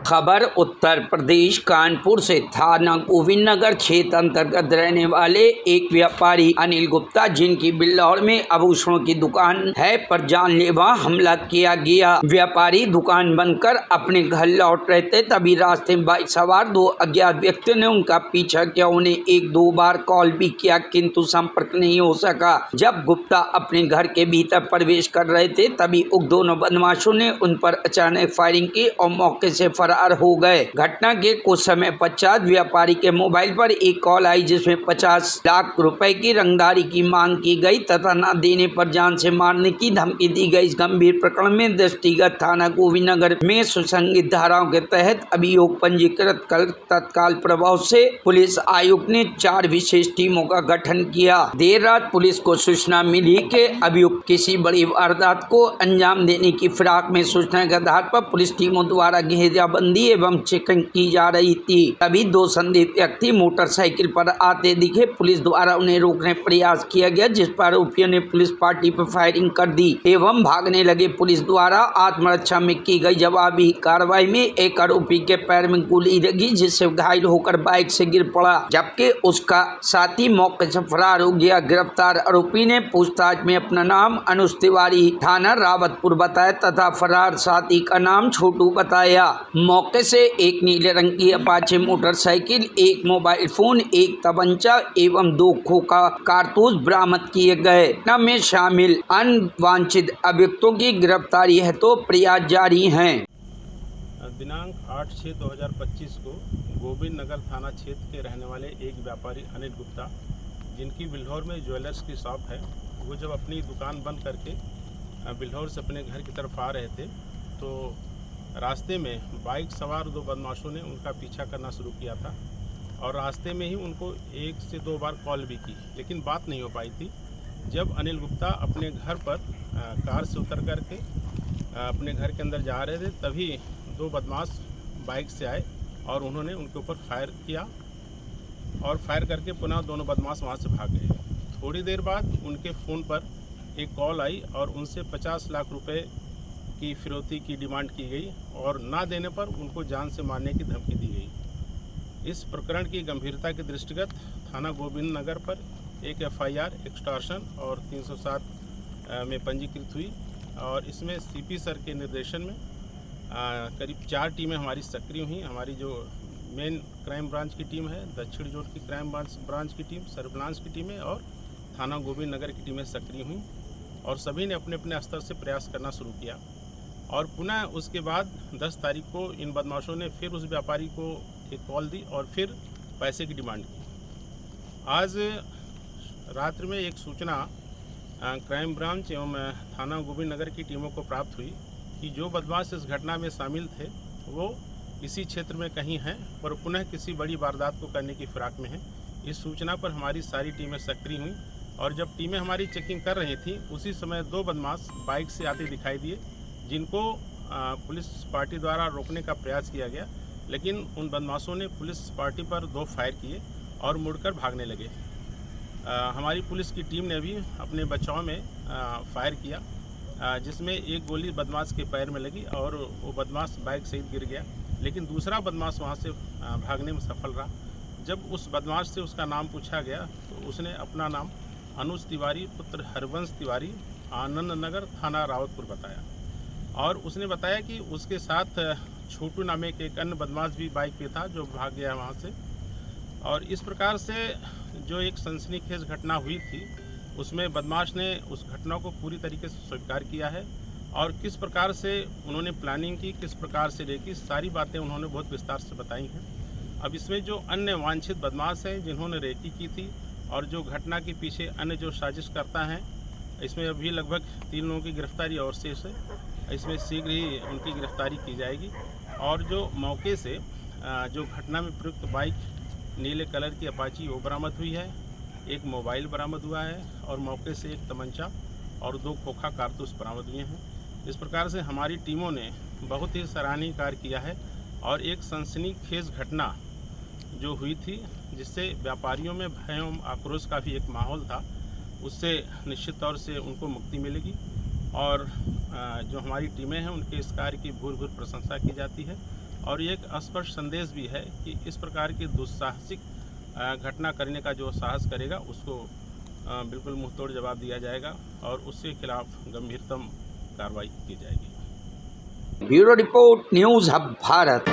खबर उत्तर प्रदेश कानपुर से थाना गोविंद नगर क्षेत्र अंतर्गत रहने वाले एक व्यापारी अनिल गुप्ता, जिनकी बिल्लौर में आभूषणों की दुकान है, पर जानलेवा हमला किया गया। व्यापारी दुकान बंद कर अपने घर लौट रहे थे, तभी रास्ते में बाइक सवार दो अज्ञात व्यक्तियों ने उनका पीछा किया। उन्हें एक दो बार कॉल भी किया, किंतु संपर्क नहीं हो सका। जब गुप्ता अपने घर के भीतर प्रवेश कर रहे थे, तभी उक्त दोनों बदमाशों ने उन पर अचानक फायरिंग की और मौके से फरार हो गए। घटना के कुछ समय पश्चात व्यापारी के मोबाइल पर एक कॉल आई, जिसमें 50 लाख रुपए की रंगदारी की मांग की गई तथा न देने पर जान से मारने की धमकी दी गई। इस गंभीर प्रकरण में दृष्टिगत थाना गोविंद नगर में सुसंगत धाराओं के तहत अभियोग पंजीकृत कर तत्काल प्रभाव से पुलिस आयुक्त ने 4 विशेष टीमों का गठन किया। देर रात पुलिस को सूचना मिली कि अभियुक्त किसी बड़ी वारदात को अंजाम देने की फिराक में। सूचना के आधार पर पुलिस टीमों द्वारा घेराबंदी एवं चेकिंग की जा रही थी। तभी 2 संदिग्ध व्यक्ति मोटरसाइकिल पर आते दिखे। पुलिस द्वारा उन्हें रोकने प्रयास किया गया, जिस पर आरोपियों ने पुलिस पार्टी पर फायरिंग कर दी एवं भागने लगे। पुलिस द्वारा आत्मरक्षा में की गई जवाबी कार्रवाई में एक आरोपी के पैर में गोली लगी, जिससे घायल होकर बाइक से गिर पड़ा, जबकि उसका साथी मौके से फरार हो गया। गिरफ्तार आरोपी ने पूछताछ में अपना नाम अनुज तिवारी, थाना रावतपुर बताया तथा फरार साथी का नाम छोटू बताया। मौके से एक नीले रंग की अपाचे मोटरसाइकिल, एक मोबाइल फोन, एक तमंचा एवं 2 खोखा कारतूस बरामद किए गए। घटना में शामिल अनवांछित अभियुक्तों की गिरफ्तारी है तो प्रयास जारी हैं। दिनांक 8/6/2025 को गोविंद नगर थाना क्षेत्र के रहने वाले एक व्यापारी अनिल गुप्ता, जिनकी बिल्हौर में ज्वेलर्स की शॉप है, वो जब अपनी दुकान बंद करके बिल्हौर से अपने घर की तरफ आ रहे थे, तो रास्ते में बाइक सवार 2 बदमाशों ने उनका पीछा करना शुरू किया था और रास्ते में ही उनको 1 से 2 बार कॉल भी की, लेकिन बात नहीं हो पाई थी। जब अनिल गुप्ता अपने घर पर कार से उतर करके अपने घर के अंदर जा रहे थे, तभी 2 बदमाश बाइक से आए और उन्होंने उनके ऊपर फायर किया और फायर करके पुनः दोनों बदमाश वहाँ से भाग गए। थोड़ी देर बाद उनके फ़ोन पर एक कॉल आई और उनसे 50 लाख रुपए की फिरौती की डिमांड की गई और ना देने पर उनको जान से मारने की धमकी दी गई। इस प्रकरण की गंभीरता के दृष्टिगत थाना गोविंद नगर पर एक FIR एक्सटॉर्शन और 307 में पंजीकृत हुई और इसमें CP सर के निर्देशन में करीब 4 टीमें हमारी सक्रिय हुई। हमारी जो मेन क्राइम ब्रांच की टीम है, दक्षिण जोन की क्राइम ब्रांच की टीम, सर्विलांस की टीमें और थाना गोविंद नगर की टीमें सक्रिय हुई और सभी ने अपने अपने स्तर से प्रयास करना शुरू किया। और पुनः उसके बाद 10 तारीख को इन बदमाशों ने फिर उस व्यापारी को एक कॉल दी और फिर पैसे की डिमांड की। आज रात्रि में एक सूचना क्राइम ब्रांच एवं थाना गोविंद नगर की टीमों को प्राप्त हुई कि जो बदमाश इस घटना में शामिल थे वो इसी क्षेत्र में कहीं हैं और पुनः किसी बड़ी वारदात को करने की फिराक में हैं। इस सूचना पर हमारी सारी टीमें सक्रिय हुई और जब टीमें हमारी चेकिंग कर रही थी, उसी समय 2 बदमाश बाइक से आते दिखाई दिए, जिनको पुलिस पार्टी द्वारा रोकने का प्रयास किया गया, लेकिन उन बदमाशों ने पुलिस पार्टी पर 2 फायर किए और मुड़कर भागने लगे। हमारी पुलिस की टीम ने भी अपने बचाव में फायर किया, जिसमें एक गोली बदमाश के पैर में लगी और वो बदमाश बाइक सहित गिर गया, लेकिन दूसरा बदमाश वहाँ से भागने में सफल रहा। जब उस बदमाश से उसका नाम पूछा गया तो उसने अपना नाम अनुज तिवारी पुत्र हरवंश तिवारी, आनंद नगर, थाना रावतपुर बताया और उसने बताया कि उसके साथ छोटू नामे के एक अन्य बदमाश भी बाइक पे था, जो भाग गया वहाँ से। और इस प्रकार से जो एक सनसनीखेज घटना हुई थी, उसमें बदमाश ने उस घटना को पूरी तरीके से स्वीकार किया है और किस प्रकार से उन्होंने प्लानिंग की, किस प्रकार से रेकी, सारी बातें उन्होंने बहुत विस्तार से बताई हैं। अब इसमें जो अन्य वांछित बदमाश हैं जिन्होंने रेकी की थी और जो घटना के पीछे अन्य जो साजिश करता हैं, इसमें अभी लगभग 3 लोगों की गिरफ्तारी और शेष है। इसमें शीघ्र ही उनकी गिरफ्तारी की जाएगी और जो मौके से जो घटना में प्रयुक्त बाइक नीले कलर की अपाची वो बरामद हुई है, एक मोबाइल बरामद हुआ है और मौके से एक तमंचा और 2 खोखा कारतूस बरामद हुए हैं। इस प्रकार से हमारी टीमों ने बहुत ही सराहनीय कार्य किया है और एक सनसनीखेज घटना जो हुई थी, जिससे व्यापारियों में भय एवं आक्रोश का भी एक माहौल था, उससे निश्चित तौर से उनको मुक्ति मिलेगी और जो हमारी टीमें हैं उनके इस कार्य की भूर भूर प्रशंसा की जाती है और ये एक स्पष्ट संदेश भी है कि इस प्रकार की दुस्साहसिक घटना करने का जो साहस करेगा उसको बिल्कुल मुंहतोड़ जवाब दिया जाएगा और उसके खिलाफ गंभीरतम कार्रवाई की जाएगी। Bureau report, news hub Bharat.